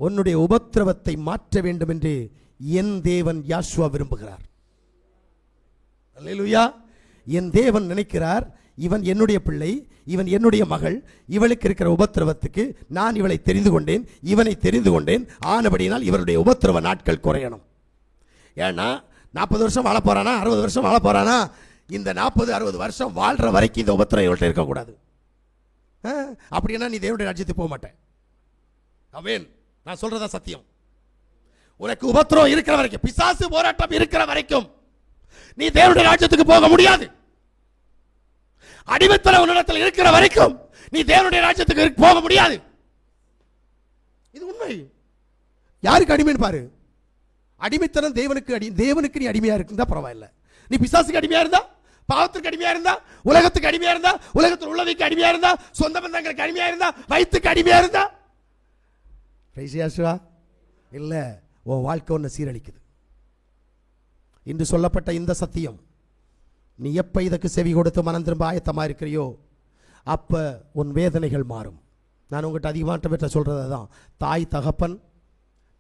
உன்னுடைய உபத்திரவத்தை மாற்ற வேண்டும் என்று என் தேவன் யாஷுவா விரும்புகிறார். அல்லேலூயா. என் தேவன் நினைக்கிறார், இவன் என்னுடைய பிள்ளை, இவன் என்னுடைய மகள், இவளுக்கு இருக்கிற உபத்திரவத்துக்கு நான் இவளை தெரிந்து கொண்டேன், இவனை தெரிந்து கொண்டேன், ஆனபடியினால் இவருடைய உபத்திரவ நாட்கள் குறையணும். ஏன்னா 40 வருஷம் வாழ போறானா, 60 வருஷம் வாழ போறானா, இந்த 40-60 வருஷம் வாழ்ற வரைக்கும் இந்த உபத்திரம் இவள்கிட்ட இருக்கக்கூடாது. அப்படின்னா நீ தேவனுடைய ராஜ்யத்துக்கு போக மாட்டேன். ஆமென். நான் சொல்றதா சத்தியம். உனக்கு உபத்திரம் இருக்கிற வரைக்கும், பிசாசு போராட்டம் இருக்கிற வரைக்கும் நீ தேவனுடைய ராஜ்யத்துக்கு போக முடியாது. அடிமைத்தனம் உன்னிடத்தில் இருக்கிற வரைக்கும் நீ தேவனுடைய ராஜ்யத்துக்கு போக முடியாது. இது உண்மை. யாருக்கு அடிமைன்னு பாரு. அடிமைத்தனம் தேவனுக்கு நீ அடிமையா இருந்தா பரவாயில்ல. நீ பிசாசுக்கு அடிமையா இருந்தா, பாவத்துக்கு அடிமையா இருந்தா, உலகத்துக்கு அடிமையா இருந்தா, உலகத்தில் உள்ளவைக்கு அடிமையா இருந்தா, சொந்த பந்தங்களுக்கு அடிமையா இருந்தா, வயிற்றுக்கு அடிமையா இருந்தா, இல்ல உன் வாழ்க்கை ஒன்று சீரழிக்குது. இன்று சொல்லப்பட்ட இந்த சத்தியம் நீ எப்ப இதற்கு செவி கொடுத்து மனம் திரும்ப ஆயத்தமா இருக்கிறியோ அப்ப உன் வேதனைகள் மாறும். நான் உங்கள்கிட்ட அதிகமாக பெற்ற சொல்றது தான், தாய் தகப்பன்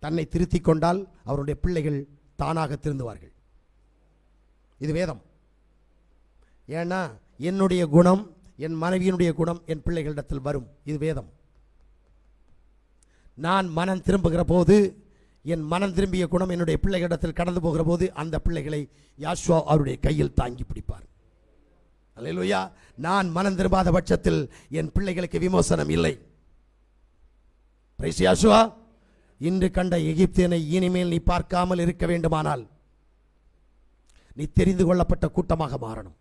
தன்னை திருத்திக் கொண்டால் அவருடைய பிள்ளைகள் தானாக திருந்துவார்கள். இது வேதம். ஏன்னா என்னுடைய குணம், என் மனைவியினுடைய குணம் என் பிள்ளைகளிடத்தில் வரும். இது வேதம். நான் மனம் திரும்புகிற போது, என் மனம் திரும்பிய குணம் என்னுடைய பிள்ளைகளிடத்தில் கடந்து போகிற போது அந்த பிள்ளைகளை யாஷுவா அவருடைய கையில் தாங்கி பிடிப்பார். அல்லேலூயா. நான் மனம் திரும்பாத பட்சத்தில் என் பிள்ளைகளுக்கு விமோசனம் இல்லை. Praise Yeshua. இன்று கண்ட எகிப்தியனை இனிமேல் நீ பார்க்காமல் இருக்க வேண்டுமானால் நீ தெரிந்து கொள்ளப்பட்ட கூட்டமாக மாறணும்.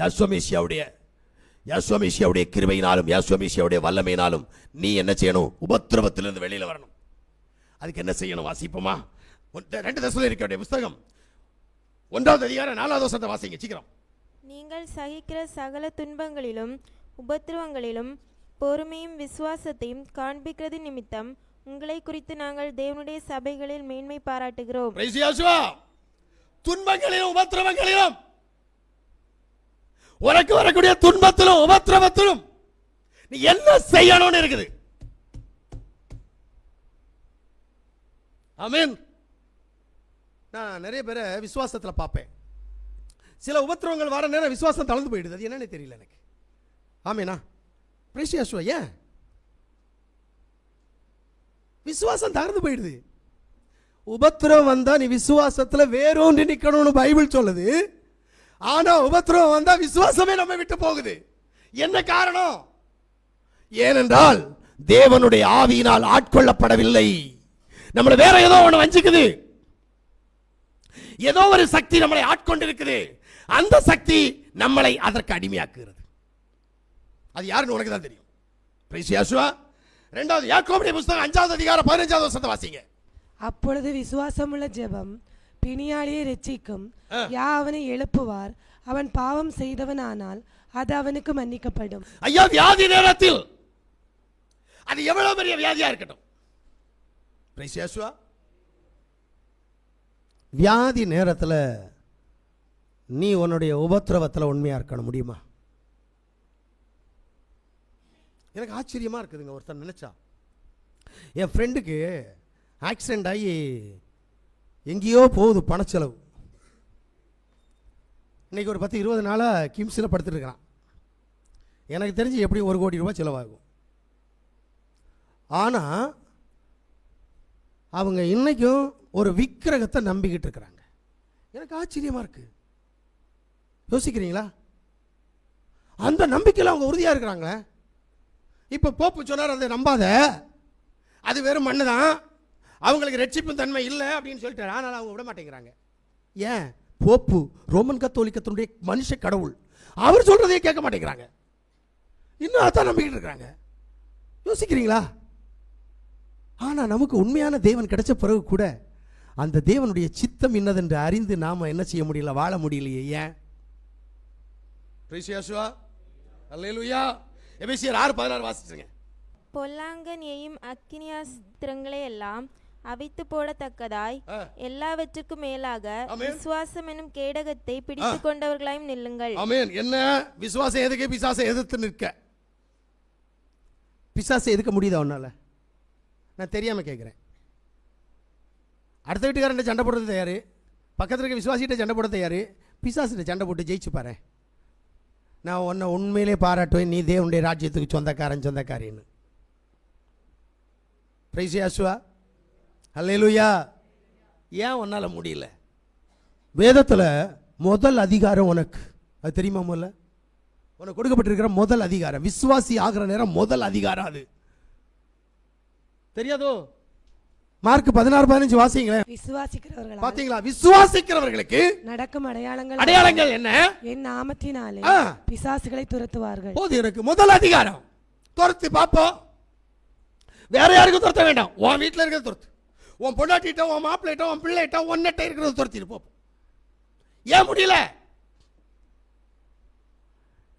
யாசுவமேசியாவுடைய கிருபையினாலும் யாசுவமேசியாவுடைய வல்லமையினாலும் நீ என்ன செய்யணும்? உபத்திரவத்திலிருந்து வெளியில வரணும். அதுக்கு என்ன செய்யணும்? வாசிப்போமா? 2 தெசலோனிக்கேயருடைய புத்தகம் 1ஆம் அதிகாரம் 4ஆவது வசனத்தை வாசிங்க சீக்கிரம். நீங்கள் சகிக்கிற சகல துன்பங்களிலும் உபத்திரவங்களிலும் பொறுமையும் விசுவாசத்தையும் காண்பிக்கிறது நிமித்தம் உங்களை குறித்து நாங்கள் தேவனுடைய சபைகளில் மேன்மை பாராட்டுகிறோம். துன்பங்களிலும் உபத்திரவங்களிலும், உனக்கு வரக்கூடிய துன்பத்திலும் உபத்திரவத்திலும் நீ என்ன செய்யணும்னு இருக்குது. ஆமென். நான் நிறைய பேரை விசுவாசத்துல பார்ப்பேன். சில உபத்திரவங்கள் வர நேரம் விசுவாசம் தளர்ந்து போயிடுது. அது என்னன்னு தெரியல எனக்கு. ஆமேனா? பிரேசியாசுவா, ஏன் விசுவாசம் தளர்ந்து போயிடுது? உபத்திரவம் வந்தா நீ விசுவாசத்துல வேறொன்று நிக்கணும்னு பைபிள் சொல்லுது. ஆனா உபத்திரவம் வந்தா விசுவாசமே நம்ம விட்டு போகுது. என்ன காரணம்? ஏனென்றால் தேவனுடைய ஆவியினால் ஆட்கொள்ளப்படவில்லை. நம்மள வேற ஏதோ ஒண்ணு வஞ்சிக்குது. ஏதோ ஒரு சக்தி நம்மளை ஆட்கொண்டிருக்குது. அந்த சக்தி நம்மளை அதற்கு அடிமையாக்குகிறது. அது யாருன்னு உனக்கு தான் தெரியும். பிரைஸ் யாசுவா. 2வது யாக்கோபுடைய புத்தகம் 5ஆவது அதிகாரம் 15ஆவது வசனத்தை வாசிங்க. அப்பொழுது விசுவாசமுள்ள ஜெபம் பிணியாளியை ரட்சிக்கும். அவனை எழுப்புவார். அவன் பாவம் செய்தவன் ஆனால் அது அவனுக்கு மன்னிக்கப்படும். ஐயா, வியாதி நேரத்தில் அது எவ்வளவு பெரிய வியாதியா இருக்கட்டும், பிரைஸ் யாசுவா, வியாதி நேரத்தில் நீ உன்னுடைய உபத்திரவத்தில் உண்மையா இருக்கணும். முடியுமா? எனக்கு ஆச்சரியமா இருக்குதுங்க. ஒருத்தன் நினைச்சா, என் ஃப்ரெண்டுக்கு ஆக்சிடென்ட் ஆகி எங்கேயோ போகுது பணச்செலவு. இன்னைக்கு ஒரு 10-20 நாளாக கிம்ஸில் படுத்துட்டு இருக்கிறான். எனக்கு தெரிஞ்சு எப்படி 1 கோடி ரூபாய் செலவாகும். ஆனால் அவங்க இன்னைக்கும் ஒரு விக்கிரகத்தை நம்பிக்கிட்டு இருக்கிறாங்க. எனக்கு ஆச்சரியமா இருக்கு. யோசிக்கிறீங்களா? அந்த நம்பிக்கையில் அவங்க உறுதியா இருக்கிறாங்க. இப்ப போப்பு சொன்னார், அதை நம்பாத, அது வெறும் மண்ணு தான், அவங்களுக்கு ரட்சிப்பு தன்மை இல்லை அப்படின்னு சொல்லிட்டு. ஆனால் அவங்க விட மாட்டேங்கிறாங்க. ஏன்? போப்பு ரோமன் கத்தோலிக்கத்தினுடைய மனுஷ கடவுள், அவர் சொல்றதையே கேட்க மாட்டேங்கிறாங்க. இன்னும் அதான் நம்பிக்கிட்டு இருக்கிறாங்க. யோசிக்கிறீங்களா? ஆனா நமக்கு உண்மையான தேவன் கிடைச்ச பிறகு கூட அந்த தேவனுடைய சித்தம் என்னதென்று அறிந்து நாம என்ன செய்ய முடியல, வாழ முடியலையே. ஏன்? அல்லேலூயா. எபேசியர் 6:16 வாசிச்சுங்க. பொல்லாங்கன் எய்யும் அக்கினியாஸ்திரங்களை எல்லாம் அவித்து போடத்தக்கதாய் எல்லாவற்றுக்கும் மேலாக விசுவாசம் எனும் கேடகத்தை பிடித்துக் கொண்டவர்களாயும் நில்லுங்கள். ஆமென். என்ன விசுவாசம்? எதுக்கு? பிசாசை எதிர்த்து நிற்க. பிசாசை எதுக்க முடியுதா உன்னால? நான் தெரியாமல் கேட்குறேன். அடுத்த வீட்டுக்காரன் சண்டை போடுறது தயார், பக்கத்தில் இருக்க விசுவாசிகிட்ட சண்டை போட தயார், பிசாசிட்ட சண்டை போட்டு ஜெயிச்சு பாரு. நான் உன்னை உண்மையிலே பாராட்டுவேன், நீ தேவனுடைய ராஜ்யத்துக்கு சொந்தக்காரின்னு. பிரைஸ் யாசுவா, அல்லேலூயா. ஏன் உன்னால் முடியல? வேதத்தில் முதல் அதிகாரம் உனக்கு அது தெரியுமா? முதல்ல உனக்கு கொடுக்கப்பட்டிருக்கிற முதல் அதிகாரம், விசுவாசி ஆகிற நேரம் முதல் அதிகாரம் அது தெரியாதோ? மார்க் 16:15 வாசிங்களேன். விசுவாசிக்கிறவர்கள் பாத்தீங்களா? விசுவாசிக்கிறவர்களுக்கு நடக்கும் அடையாளங்கள் என்ன? என் நாமத்தினாலே பிசாசுகளை துரத்துவார்கள். போது எனக்கு முதல் அதிகாரம். துரத்து பாப்போம். வேற யாருக்கும் துரத்த வேண்டாம். உன் வீட்டில் இருக்கிறது துரத்து, உன் பொண்டாட்டிட்ட, உன் மாப்பிள்ளைட்ட, உன் பிள்ளைகிட்ட, ஒன்னட்ட இருக்கிறது துரத்திட்டு போ. ஏன் முடியல?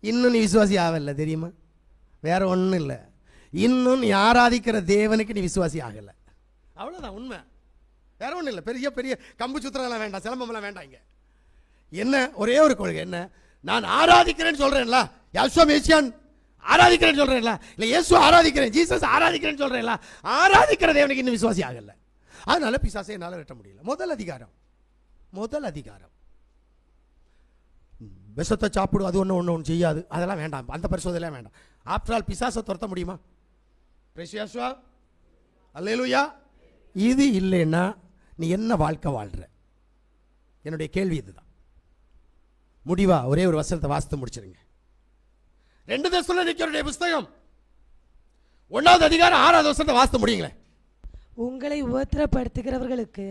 இன்னும் நீ விசுவாசி ஆகல, தெரியுமா? வேற ஒன்றும் இல்லை, இன்னும் நீ ஆராதிக்கிற தேவனுக்கு நீ விசுவாசி ஆகலை, அவ்வளோதான் உண்மை. வேற ஒன்றும் இல்லை. பெரிய பெரிய கம்பு சுத்திரம்லாம் வேண்டாம், சிலம்பம்லாம் வேண்டாம். இங்கே என்ன ஒரே ஒரு கொள்கை என்ன? நான் ஆராதிக்கிறேன்னு சொல்கிறேன்ல, யாசுவா மேசியான் ஆராதிக்கிறேன்னு சொல்கிறேன்ல, இல்லை இயேசு ஆராதிக்கிறேன், ஜீசஸ் ஆராதிக்கிறேன்னு சொல்கிறேன்ல, ஆராதிக்கிற தேவனுக்கு இன்னும் விசுவாசி ஆகலை. அதனால பிசாசை என்னால் வெட்ட முடியல. முதல் அதிகாரம் விஷத்தை சாப்பிடும், அது ஒன்று செய்யாது, அதெல்லாம் வேண்டாம், அந்த பரிசோதனைலாம் வேண்டாம். ஆஃப்டர் ஆல் பிசாசை துரத்த முடியுமா? பிரேசியாசுவா, அல்லேலூயா. இது இல்லைன்னா நீ என்ன வாழ்க்கை வாழ்ற? என்னுடைய கேள்வி இதுதான். முடிவா ஒரே ஒரு வசனத்தை வாசித்து முடிச்சிருங்க. 2 தெசலோனிக்கேயருடைய புஸ்தகம் 1வது அதிகாரம் 6வது வசனத்தை வாசித்து முடியுங்களேன். உங்களை உபத்திரப்படுத்துகிறவர்களுக்கு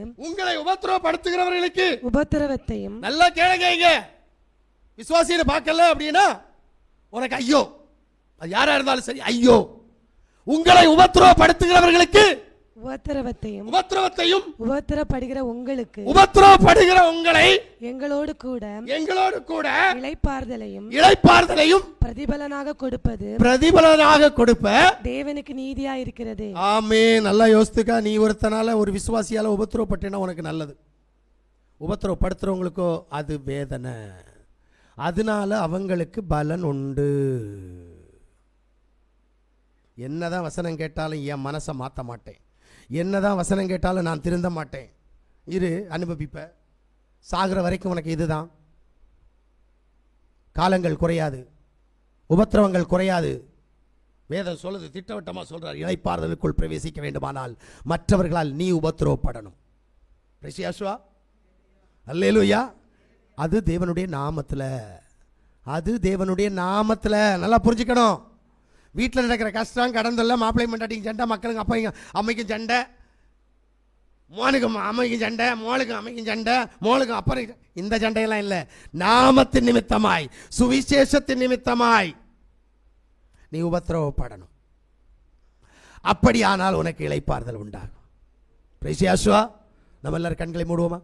உபத்திரவத்தையும் நல்லா கேளுங்க. விசுவாசியை பார்க்கல அப்படின்னா உனக்கு ஐயோ, அது யாரா இருந்தாலும் சரி ஐயோ. உங்களை உபத்திரவப்படுத்துகிறவர்களுக்கு உபத்திரவத்தையும் உபத்திரப்படுகிற உங்களை எங்களோடு கூட இளைப்பாறுதலையும் பிரதிபலனாக கொடுப்ப தேவனுக்கு நீதியா இருக்கிறது. ஆமென். நல்லா யோசித்துக்கா. நீ ஒருத்தனால ஒரு விசுவாசியால உபத்திரவப்பட்டேன்னா உனக்கு நல்லது. உபத்திரவப்படுத்துறவங்களுக்கோ அது வேதனை, அதனால அவங்களுக்கு பலன் உண்டு. என்னதான் வசனம் கேட்டாலும் என் மனசை மாற்ற மாட்டேன், என்னதான் வசனம் கேட்டாலும் நான் திருந்த மாட்டேன். இரு, அனுபவிப்ப. சாகிற வரைக்கும் உனக்கு இதுதான். காலங்கள் குறையாது, உபத்திரவங்கள் குறையாது. வேதம் சொல்லுது, திட்டவட்டமாக சொல்றார், இளைப்பாறுதலுக்குள் பிரவேசிக்க வேண்டுமானால் மற்றவர்களால் நீ உபத்திரவப்படணும். பிரேசியாசுவா, அல்லேலூயா. அது தேவனுடைய நாமத்தில். நல்லா புரிஞ்சுக்கணும். வீட்டில் நடக்கிற கஷ்டம், கடந்தெல்லாம் மாப்பிள்ளை மண்டாட்டிக்கு சண்டை, மக்களுக்கு அம்மைக்கும் சண்டை, மோனுக்கும் அம்மைக்கும் சண்டை, மோளுக்கும் அம்மைக்கும் சண்டை, மோளுக்கும் அப்புறம் இந்த சண்டையெல்லாம் இல்லை. நாமத்தின் நிமித்தமாய், சுவிசேஷத்தின் நிமித்தமாய் நீ உபத்திரவப்படணும். அப்படியானால் உனக்கு இளைப்பாறுதல் உண்டாகும். பிரைஸ் யாசுவா. நம்ம எல்லாரும் கண்களை மூடுவோமா?